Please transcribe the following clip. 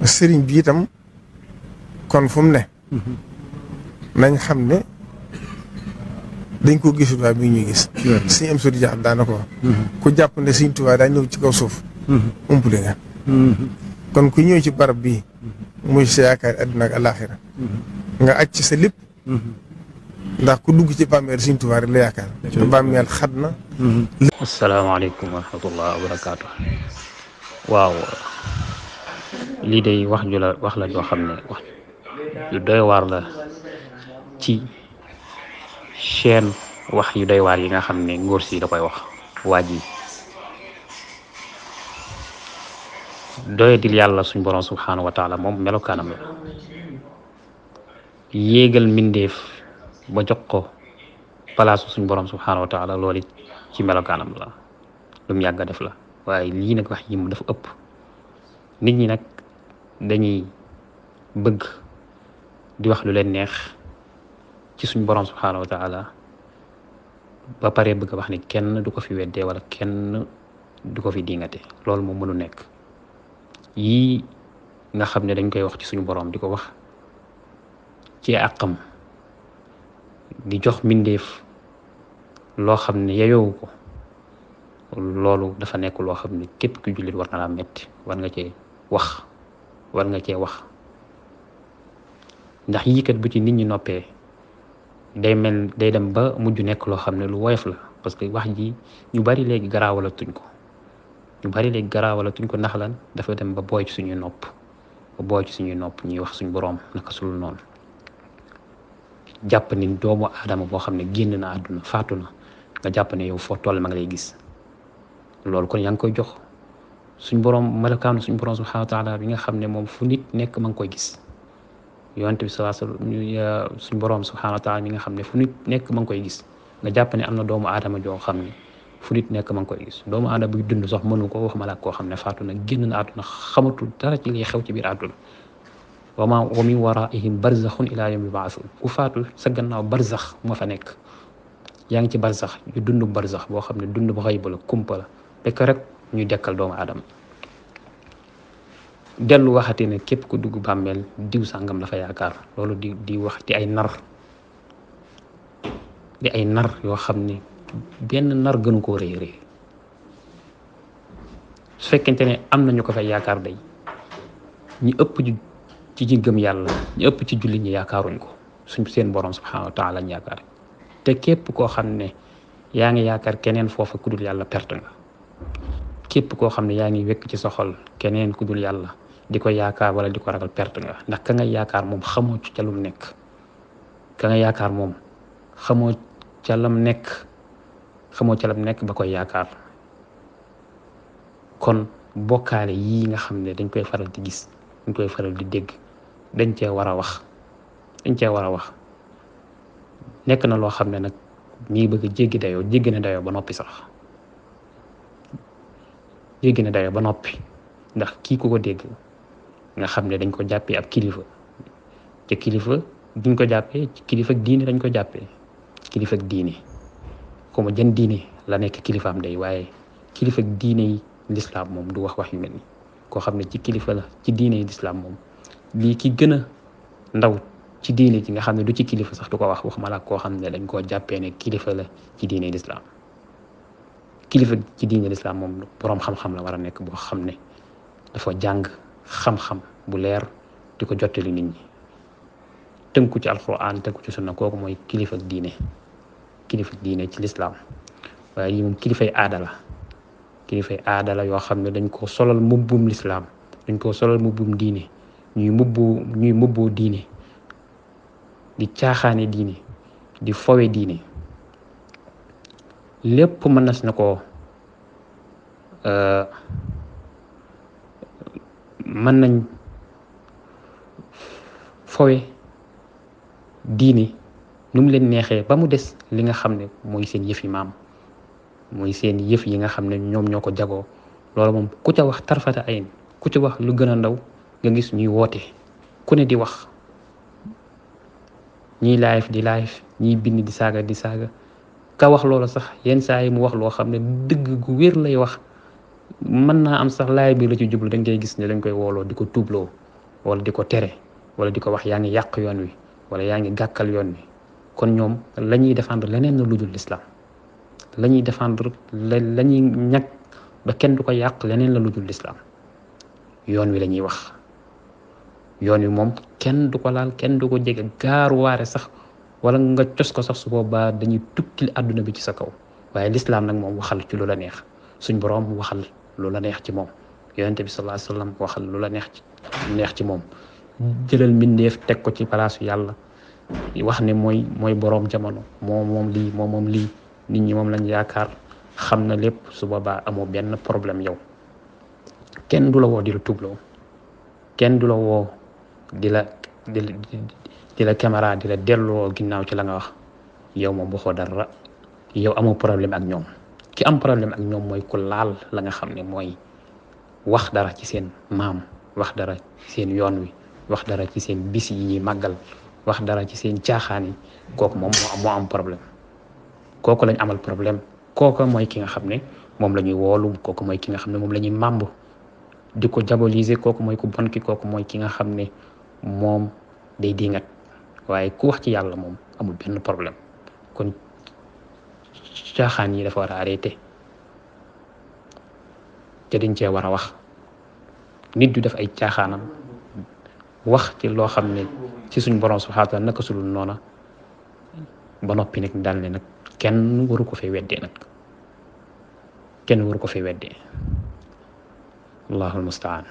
sëriñ bi itam kon fu mu ne nañ xam ne dañ ko gisul waaye mi ngi ñuy gis. suñu am sori jaaxal daana ko wax. ku jàpp ne Sëriñ Tuubaa daa ñëw ci kaw suuf. umpule nga. kon ku ñëw ci barab bii. muy sa yaakaar àdduna ak alaaxira nga aj ci sa lépp. ndax ku dugg ci bàmmeel Sëriñ Tuubaa rek la yaakaar. te bàmmeel xat na. asalaamaaleykum wa rahmatullah wa barakaatu. waaw lii day wax la joo xam ne wax lu doy waar la ci chaîne wax yu doy waar yi nga xam ne ngóor si da koy wax waa ji doyadil yàlla suñ borom subhanahu wa taala moom melokaanam la yéegal mbindeef ba jox ko palaasu suñ borom subhanahu wa taala loolu ci melokaanam la lu mu yàgg a def la waaye lii nag wax yi mu dafa ëpp nit ñi nag dañuy bëgg di wax lu leen neex ci suñ borom subhanahu wa taala ba pare bëgg a wax ni kenn du ko fi weddee wala kenn du ko fi dingate loolu moom mënu nekk yii nga xam ne dañ koy wax ci suñu borom di ko wax ci àqam di jox mbindeef loo xam ne yeyoowu ko loolu dafa nekk loo xam ne képp ku jullit war na laa metti war nga cee wax ndax yii kat bu ci nit ñi noppee day dem ba mujj nekk loo xam ne lu woyof la parce que wax ji ñu bari léegi garaawalatuñ ko ndax lan dafa dem ba booy ci suñuy nopp ñuy wax suñu boroom naka sul noonu jàpp ni doomu aadama boo xam ne génn na àdduna faatu na nga jàpp ne yow foo toll ma nga lay gis loolu kon yaa ngi koy jox suñ boroom melokaanu suñ boroom subhanahu wa taala bi nga xam ne moom fu nit nekk ma ngi koy gis yonent bi sallallahu alayhi wasallam suñ boroom subhanahu wa taala mi nga xam ne fu nit nekk ma ngi koy gis nga jàpp ne am na doomu aadama joo xam ne fu nit nekk ma ngi koy gis doomu aadama buy dund sax mënu ko wax ma la koo xam ne faatu na génn na àdduna xamatul dara ci liy xew ci biir àdduna wa min waraihim barzaxun ila yawmi yub'athun ku faatu sa gannaaw barzax moo fa nekk yaa ngi ci barzax yu dund barzax boo xam ne dund ba xëyba la kumpa la fekk rek ñuy dekkal doomu aadama dellu waxati ne képp ku dugg bàmmeel diw sàngam la fa yaakaar loolu di wax di ay nar yoo xam ne benn nar gënu koo rëy su fekkente ne am na ñu ko fay yaakaar day ñi ëpp ci ñi gëm yàlla ñi ëpp ci julli ñi yaakaaruñ ko seen borom subhanahu wa taala lañ yaakaar te képp koo xam ne yaa ngi yaakaar keneen foofa ku dul yàlla perte nga képp koo xam ne yaa ngi wekk ci sa xol keneen ku dul yàlla di ko yaakaar wala di ko ragal perte nga ndax ka nga yaakaar moom xamoo ca lu nekk xamoo ca lam nekk ba koy yaakaar kon bokkaale yii nga xam ne dañ koy faral di gis dañ koy faral di dégg dañ cee war a wax nekk na loo xam ne nag ñi bëgg jéggi na dayoo ba noppi ndax kii ku ko dégg nga xam ne dañ ko jàppee ab kilifa te kilifa duñ ko jàppee kilifa ak diine dañ ko jàppee kilifa ak diine xaw ma jën diine la nekk kilifaam day waaye kilifa ak diine yi lislaam moom du wax yu mel ni koo xam ne ci kilifa la ci diine yi lislaam moom lii ki gën a ndaw ci diine ji nga xam ne du ci kilifa sax du ko wax ma la koo xam ne dañ koo jàppee ne kilifa la ci diine yi lislaam kilifa ci diine lislaam moom boroom xam-xam la war a nekk boo xam ne dafa jàng xam-xam bu leer di ko jottali nit ñi tënku ci alquran tënku ci sunna kooku mooy kilifa diine ci lislaam waaye yi moom kilifay aada la yoo xam ne dañ ko solal mubbum lislaam dañ ko solal mubbum diine ñuy mubboo diine di caaxaane diine di fowe diine lépp mën na ko mën nañ fowe diine nu mu leen neexee ba mu des li nga xam ne mooy seen yëf yi maam mooy seen yëf yi nga xam ne ñoom ñoo ko jagoo loolu moom ku ca wax tarfata ayn ku ca wax lu gën a ndaw nga gis ñuy woote ku ne di wax ñiy live di live ñiy bind di saaga ka wax loolu sax yenn saa yi mu wax loo xam ne dëgg gu wér lay wax mën naa am sax laay bi la ci jublu dañ koy gis ne dañ koy wooloo di ko tuubloo wala di ko tere wala di ko wax yaa ngi yàq yoon wi wala yaa ngi gàkkal yoon wi kon ñoom la ñuy défendre leneen na lu dul l'islam la ñuy défendre la ñuy ñag ba kenn du ko yàq leneen la lu dul l'islam yoon wi la ñuy wax yoon wi moom kenn du ko laal kenn du ko jege gaaruwaare sax wala nga cos ko sax su boobaa dañuy tukkil àdduna bi ci sa kaw waaye l'islam nag moom waxal ci lu la neex suñ boroom waxal lu la neex ci moom yonente bi sallallahu alayhi wasallam waxal lu la neex ci moom jëlal mbindeef teg ko ci palaasu yàlla wax ne mooy boroom jamono moom lii nit ñi moom lañ yaakaar xam na lépp su boobaa amoo benn problème yow kenn du la woo di la tubloo kenn du la woo di la caméra di la delloo ginnaaw ci la nga wax yow moom waxoo dara yow amoo problème ak ñoom ki am problème ak ñoom mooy ku laal la nga xam ne mooy wax dara ci seen maam wax dara ci seen yoon wi wax dara ci seen bis yi ñuy màggal wax dara ci seen caaxaan yi kooku moom moo am problème kooku lañ amal problème kooku mooy ki nga xam ne moom la ñuy woolu kooku mooy ki nga xam ne moom la ñuy màmb di ko diaboliser kooku mooy ku bon ki kooku mooy ki nga xam ne moom day dingat waaye ku wax ci yàlla moom amul benn problème kon caaxaan yi dafa war a arrêté te dañ cee war a wax nit du def ay caaxaanam wax ci loo xam ne ci suñ borom subhanahu wa ta'ala naka sulul noona ba noppi nag dal ne nag kenn waru ko fee weddee nag kenn waru ko fee weddee allahul mustaan